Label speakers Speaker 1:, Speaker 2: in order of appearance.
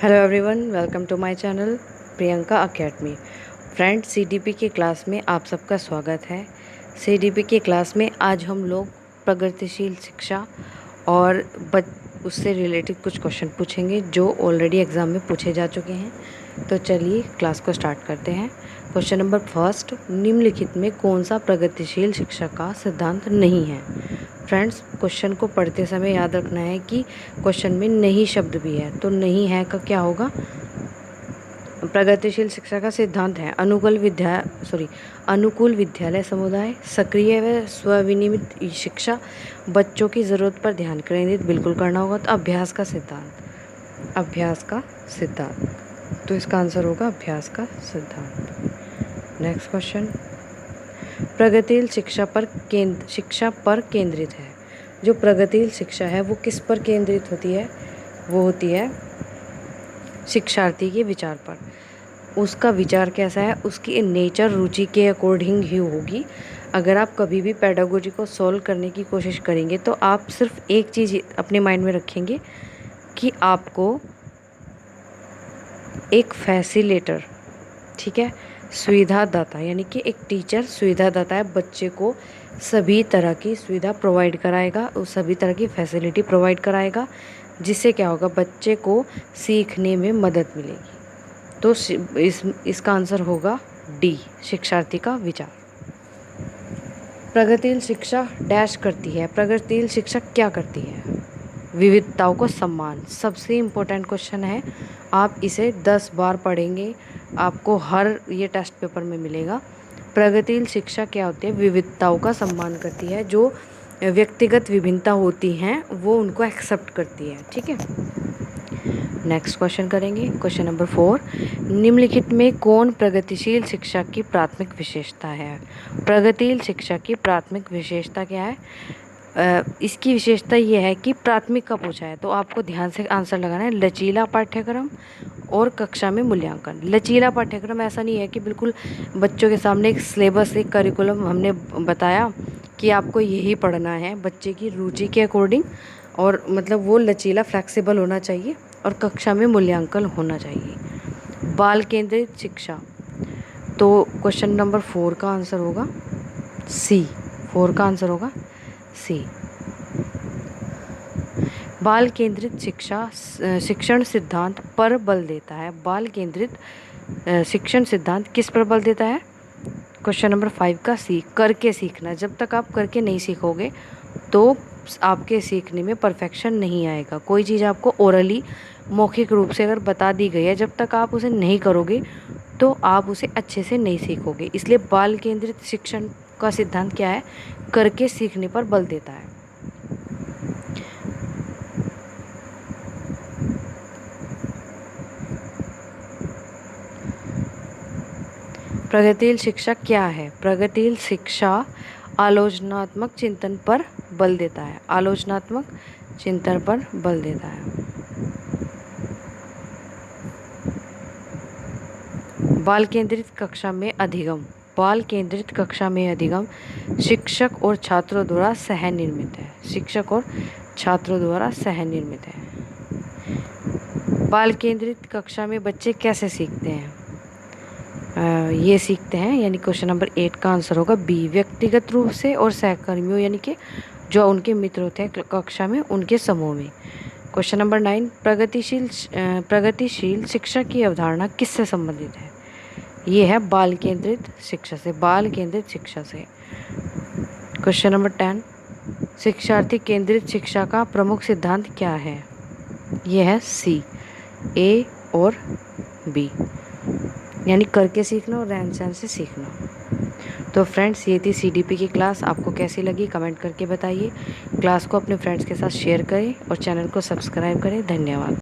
Speaker 1: Hello everyone, welcome to my channel Priyanka academy. Friends, CDP की class में आप सबका स्वागत है। सीडीपी की क्लास में आज हम लोग प्रगतिशील शिक्षा और उससे रिलेटेड कुछ क्वेश्चन पूछेंगे जो ऑलरेडी एग्ज़ाम में पूछे जा चुके हैं। तो चलिए क्लास को स्टार्ट करते हैं। क्वेश्चन नंबर फर्स्ट, निम्नलिखित में कौन सा प्रगतिशील शिक्षा का सिद्धांत नहीं है? फ्रेंड्स, क्वेश्चन को पढ़ते समय याद रखना है कि क्वेश्चन में नहीं शब्द भी है, तो नहीं है का क्या होगा? प्रगतिशील शिक्षा का सिद्धांत है अनुकूल विद्यालय समुदाय, सक्रिय व स्वविनियमित शिक्षा, बच्चों की ज़रूरत पर ध्यान केंद्रित बिल्कुल करना होगा। तो अभ्यास का सिद्धांत, तो इसका आंसर होगा अभ्यास का सिद्धांत। नेक्स्ट क्वेश्चन, प्रगतिशील शिक्षा पर केंद्रित है। जो प्रगतिशील शिक्षा है वो किस पर केंद्रित होती है? वो होती है शिक्षार्थी के विचार पर। उसका विचार कैसा है, उसकी नेचर रुचि के अकॉर्डिंग ही होगी। अगर आप कभी भी पेडागोजी को सॉल्व करने की कोशिश करेंगे तो आप सिर्फ एक चीज़ अपने माइंड में रखेंगे कि आपको एक फैसिलेटर, ठीक है, सुविधादाता, यानी कि एक टीचर सुविधादाता है, बच्चे को सभी तरह की सुविधा प्रोवाइड कराएगा, उस सभी तरह की फैसिलिटी प्रोवाइड कराएगा, जिससे क्या होगा, बच्चे को सीखने में मदद मिलेगी। तो इसका आंसर होगा डी, शिक्षार्थी का विचार। प्रगतिशील शिक्षा डैश करती है। प्रगतिशील शिक्षा क्या करती है? विविधताओं को सम्मान। सबसे इम्पोर्टेंट क्वेश्चन है, आप इसे 10 बार पढ़ेंगे, आपको हर ये टेस्ट पेपर में मिलेगा। प्रगतिशील शिक्षा क्या होती है? विविधताओं का सम्मान करती है। जो व्यक्तिगत विभिन्नता होती हैं वो उनको एक्सेप्ट करती है, ठीक है। नेक्स्ट क्वेश्चन करेंगे, क्वेश्चन नंबर 4, निम्नलिखित में कौन प्रगतिशील शिक्षा की प्राथमिक विशेषता है? प्रगतिशील शिक्षा की प्राथमिक विशेषता क्या है? इसकी विशेषता ये है कि प्राथमिक का पूछा है तो आपको ध्यान से आंसर लगाना है। लचीला पाठ्यक्रम और कक्षा में मूल्यांकन। लचीला पाठ्यक्रम ऐसा नहीं है कि बिल्कुल बच्चों के सामने एक सिलेबस, एक करिकुलम हमने बताया कि आपको यही पढ़ना है बच्चे की रुचि के अकॉर्डिंग, और मतलब वो लचीला फ्लेक्सिबल होना चाहिए और कक्षा में मूल्यांकन होना चाहिए। बाल केंद्रित शिक्षा, तो क्वेश्चन नंबर 4 का आंसर होगा सी। 4 का आंसर होगा सी। बाल केंद्रित शिक्षा शिक्षण सिद्धांत पर बल देता है। बाल केंद्रित शिक्षण सिद्धांत किस पर बल देता है? क्वेश्चन नंबर 5 का सी, करके सीखना। जब तक आप करके नहीं सीखोगे तो आपके सीखने में परफेक्शन नहीं आएगा। कोई चीज़ आपको ओरली, मौखिक रूप से अगर बता दी गई है, जब तक आप उसे नहीं करोगे तो आप उसे अच्छे से नहीं सीखोगे। इसलिए बाल केंद्रित शिक्षण का सिद्धांत क्या है? करके सीखने पर बल देता है। प्रगतिशील शिक्षा क्या है? प्रगतिशील शिक्षा आलोचनात्मक चिंतन पर बल देता है। आलोचनात्मक चिंतन पर बल देता है। बाल केंद्रित कक्षा में अधिगम। बाल केंद्रित कक्षा में अधिगम शिक्षक और छात्रों द्वारा सह निर्मित है। शिक्षक और छात्रों द्वारा सह निर्मित है। बाल केंद्रित कक्षा में बच्चे कैसे सीखते हैं? ये सीखते हैं, यानी क्वेश्चन नंबर 8 का आंसर होगा बी, व्यक्तिगत रूप से और सहकर्मियों, यानी कि जो उनके मित्र होते हैं कक्षा में, उनके समूह में। क्वेश्चन नंबर 9, प्रगतिशील शिक्षा की अवधारणा किससे संबंधित है? ये है बाल केंद्रित शिक्षा से। बाल केंद्रित शिक्षा से। क्वेश्चन नंबर 10, शिक्षार्थी केंद्रित शिक्षा का प्रमुख सिद्धांत क्या है? ये है सी, ए और बी, यानी करके सीखना और रहन सहन से सीखना। तो फ्रेंड्स, ये थी सीडीपी की क्लास। आपको कैसी लगी कमेंट करके बताइए। क्लास को अपने फ्रेंड्स के साथ शेयर करें और चैनल को सब्सक्राइब करें। धन्यवाद।